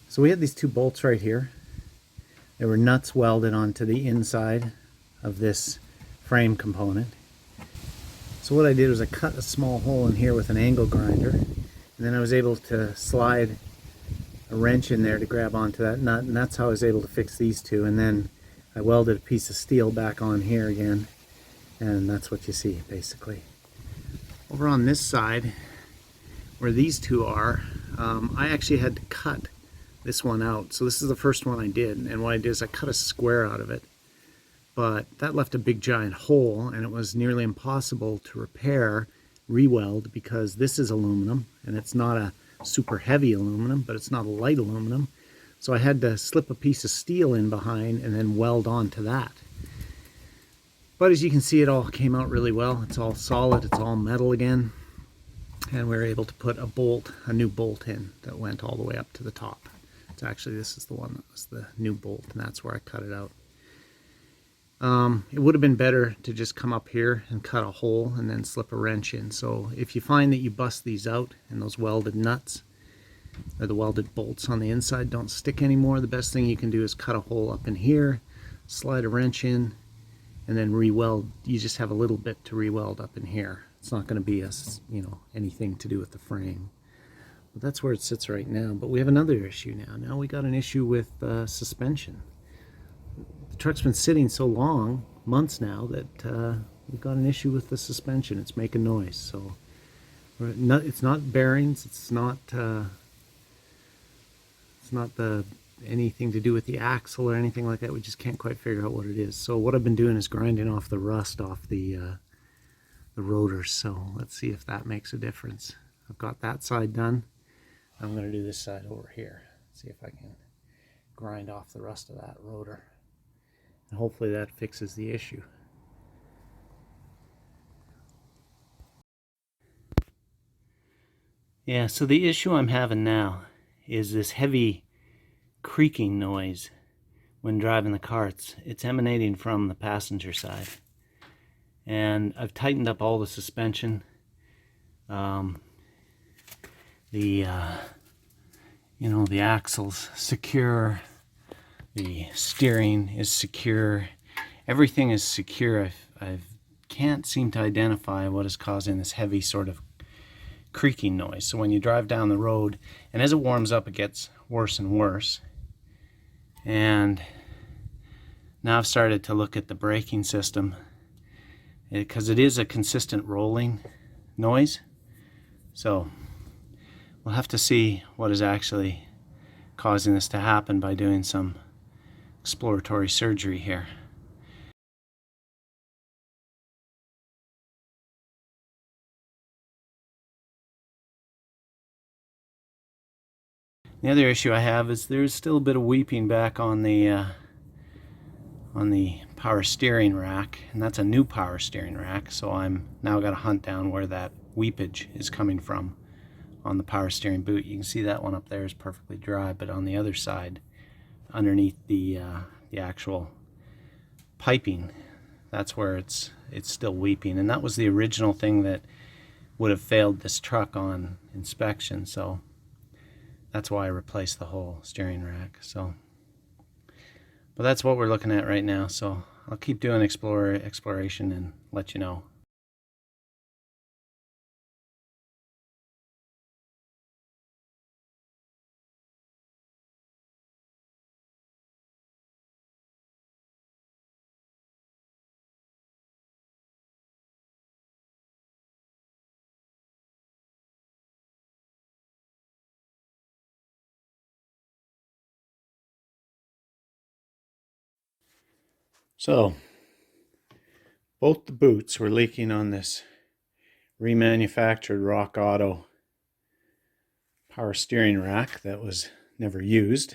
So we had these two bolts right here. There were nuts welded onto the inside of this frame component. So what I did was I cut a small hole in here with an angle grinder, and then I was able to slide a wrench in there to grab onto that nut, and that's how I was able to fix these two. And then I welded a piece of steel back on here again, and that's what you see basically. Over on this side, where these two are, I actually had to cut this one out. So this is the first one I did, and what I did is I cut a square out of it, but that left a big giant hole, and it was nearly impossible to repair, re-weld, because this is aluminum, and it's not a super heavy aluminum, but it's not a light aluminum. So I had to slip a piece of steel in behind and then weld onto that. But as you can see, it all came out really well. It's all solid, it's all metal again. And we were able to put a new bolt in that went all the way up to the top. It's actually, this is the one that was the new bolt, and that's where I cut it out. It would have been better to just come up here and cut a hole and then slip a wrench in. So if you find that you bust these out and those welded nuts or the welded bolts on the inside don't stick anymore, the best thing you can do is cut a hole up in here, slide a wrench in, and then re-weld. You just have a little bit to re-weld up in here. It's not going to be anything to do with the frame. But that's where it sits right now. But we have another issue now. Now we got an issue with suspension. The truck's been sitting so long, months now, that we've got an issue with the suspension. It's making noise. So it's not bearings. It's not anything to do with the axle or anything like that. We just can't quite figure out what it is. So what I've been doing is grinding off the rust off the rotors. So let's see if that makes a difference. I've got that side done. I'm going to do this side over here. See if I can grind off the rust of that rotor. And hopefully that fixes the issue. Yeah, so the issue I'm having now is this heavy creaking noise when driving the carts. It's emanating from the passenger side. And I've tightened up all the suspension. The axle's secure, the steering is secure, everything is secure. I can't seem to identify what is causing this heavy sort of creaking noise. So when you drive down the road, and as it warms up, it gets worse and worse. And now I've started to look at the braking system, because it is a consistent rolling noise. So we'll have to see what is actually causing this to happen by doing some exploratory surgery here. The other issue I have is there's still a bit of weeping back on the power steering rack, and that's a new power steering rack, so I'm now got to hunt down where that weepage is coming from on the power steering boot. You can see that one up there is perfectly dry, but on the other side, underneath the actual piping, that's where it's still weeping, and that was the original thing that would have failed this truck on inspection. So that's why I replaced the whole steering rack. So, but that's what we're looking at right now. So I'll keep doing exploration and let you know. So both the boots were leaking on this remanufactured Rock Auto power steering rack that was never used.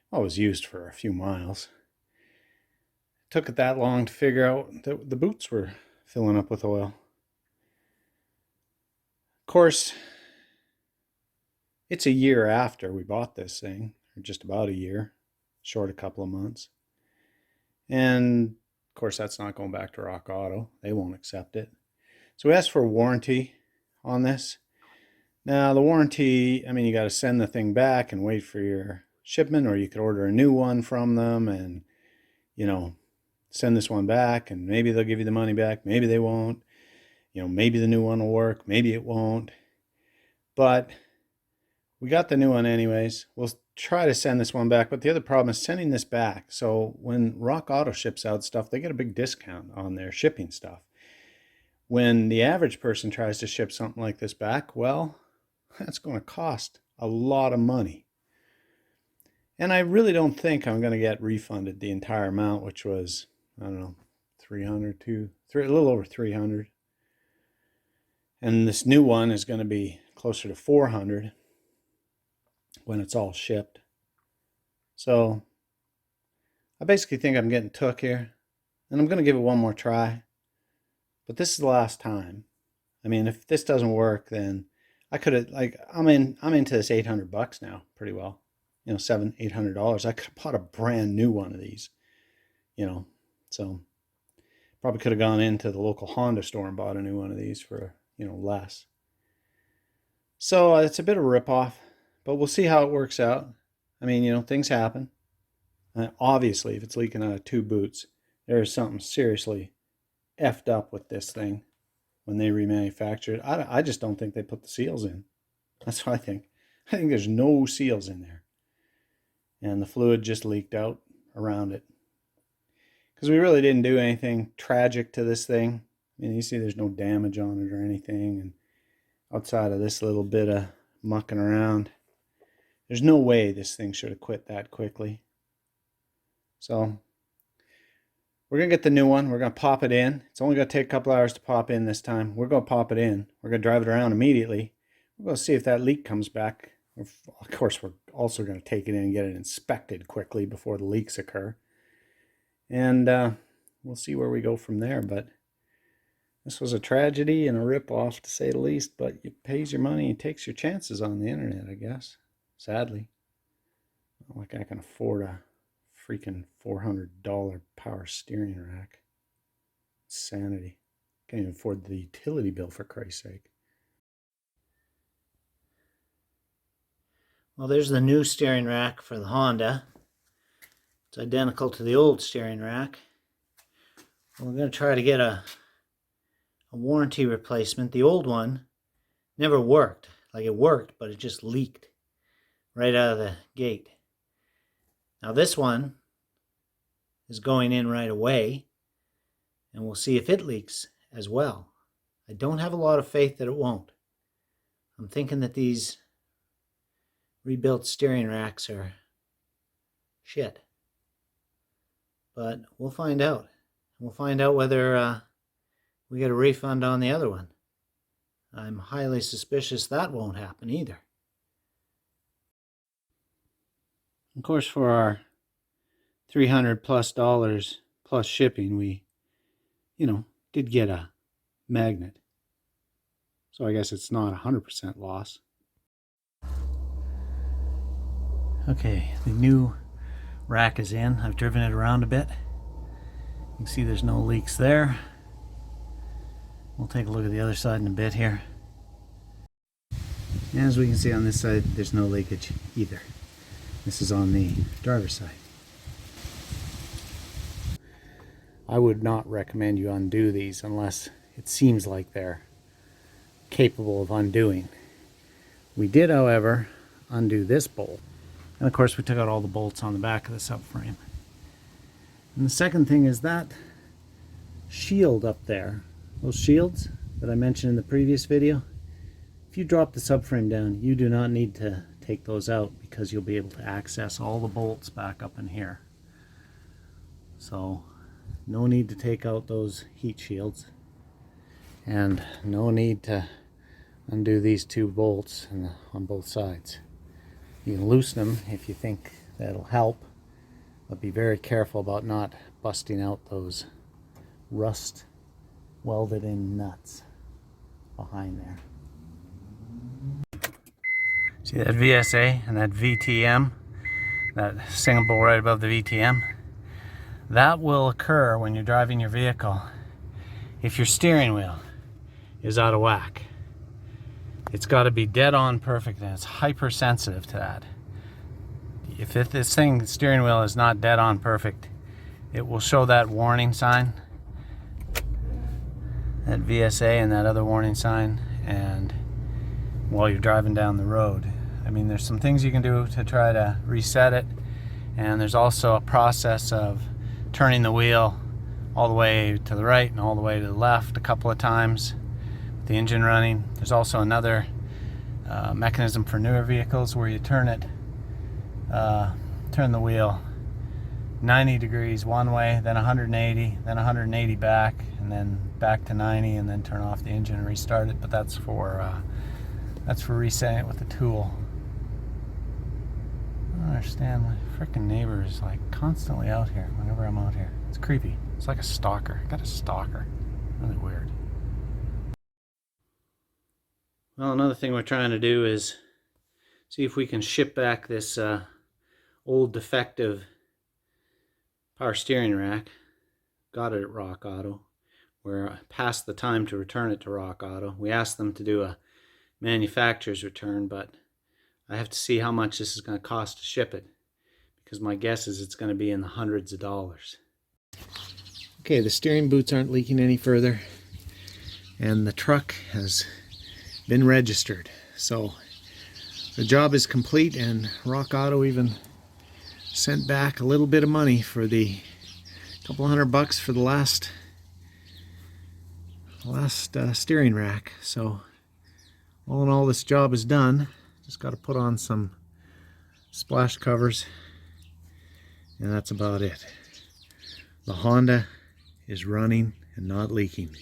Well, it was used for a few miles. It took it that long to figure out that the boots were filling up with oil. Of course, it's a year after we bought this thing, or just about a year, short a couple of months. And of course, that's not going back to Rock Auto. They won't accept it. So we asked for a warranty on this. Now the warranty, I mean, you got to send the thing back and wait for your shipment, or you could order a new one from them and, you know, send this one back, and maybe they'll give you the money back, maybe they won't. You know, maybe the new one will work, maybe it won't. But we got the new one anyways. We'll try to send this one back, but the other problem is sending this back. So when Rock Auto ships out stuff, they get a big discount on their shipping stuff. When the average person tries to ship something like this back, well, that's going to cost a lot of money. And I really don't think I'm going to get refunded the entire amount, which was, I don't know, a little over 300. And this new one is going to be closer to 400 when it's all shipped. So I basically think I'm getting took here, and I'm going to give it one more try. But this is the last time. I mean, if this doesn't work, then I could have, like, I'm into this $800 now pretty well. You know, $800. I could have bought a brand new one of these, you know. So probably could have gone into the local Honda store and bought a new one of these for, you know, less. So it's a bit of a ripoff, but we'll see how it works out. I mean, you know, things happen. Obviously, if it's leaking out of two boots, there's something seriously effed up with this thing when they remanufacture it. I just don't think they put the seals in. That's what I think. I think there's no seals in there. And the fluid just leaked out around it. Because we really didn't do anything tragic to this thing. I mean, you see there's no damage on it or anything. And outside of this little bit of mucking around, there's no way this thing should have quit that quickly. So we're going to get the new one. We're going to pop it in. It's only going to take a couple hours to pop in this time. We're going to pop it in. We're going to drive it around immediately. We're going to see if that leak comes back. Of course, we're also going to take it in and get it inspected quickly before the leaks occur. And we'll see where we go from there. But this was a tragedy and a rip-off, to say the least. But it pays your money and takes your chances on the internet, I guess. Sadly. Not like I can afford a freaking $400 power steering rack. Insanity. Can't even afford the utility bill, for Christ's sake. Well, there's the new steering rack for the Honda. It's identical to the old steering rack. We're going to try to get a warranty replacement. The old one never worked. Like, it worked, but it just leaked right out of the gate. Now this one is going in right away, and we'll see if it leaks as well. I don't have a lot of faith that it won't. I'm thinking that these rebuilt steering racks are shit. But we'll find out. We'll find out whether we get a refund on the other one. I'm highly suspicious that won't happen either. Of course, for our $300+ plus shipping, we, you know, did get a magnet. So I guess it's not 100% loss. Okay, the new rack is in. I've driven it around a bit. You can see there's no leaks there. We'll take a look at the other side in a bit here. And as we can see on this side, there's no leakage either. This is on the driver's side. I would not recommend you undo these unless it seems like they're capable of undoing. We did, however, undo this bolt. And of course we took out all the bolts on the back of the subframe. And the second thing is that shield up there, those shields that I mentioned in the previous video, if you drop the subframe down, you do not need to take those out because you'll be able to access all the bolts back up in here. So no need to take out those heat shields, and no need to undo these two bolts on both sides. You can loosen them if you think that'll help, but be very careful about not busting out those rust welded in nuts behind there. See that VSA and that VTM, that symbol right above the VTM? That will occur when you're driving your vehicle if your steering wheel is out of whack. It's got to be dead on perfect, and it's hypersensitive to that. if this steering wheel is not dead on perfect, it will show that warning sign, that VSA and that other warning sign, and while you're driving down the road. I mean, there's some things you can do to try to reset it, and there's also a process of turning the wheel all the way to the right and all the way to the left a couple of times with the engine running. There's also another mechanism for newer vehicles where you turn the wheel 90 degrees one way, then 180, then 180 back, and then back to 90, and then turn off the engine and restart it. But that's for resetting it with a tool. I don't understand. My freaking neighbor is like constantly out here whenever I'm out here. It's creepy. It's like a stalker. I got a stalker. Really weird. Well, another thing we're trying to do is see if we can ship back this old defective power steering rack. Got it at Rock Auto. We're past the time to return it to Rock Auto. We asked them to do a manufacturer's return, but I have to see how much this is going to cost to ship it, because my guess is it's going to be in the hundreds of dollars. Okay, the steering boots aren't leaking any further, and the truck has been registered. So the job is complete, and Rock Auto even sent back a little bit of money for the couple $100 for the last steering rack. So all in all, this job is done. Just got to put on some splash covers, and that's about it. The Honda is running and not leaking.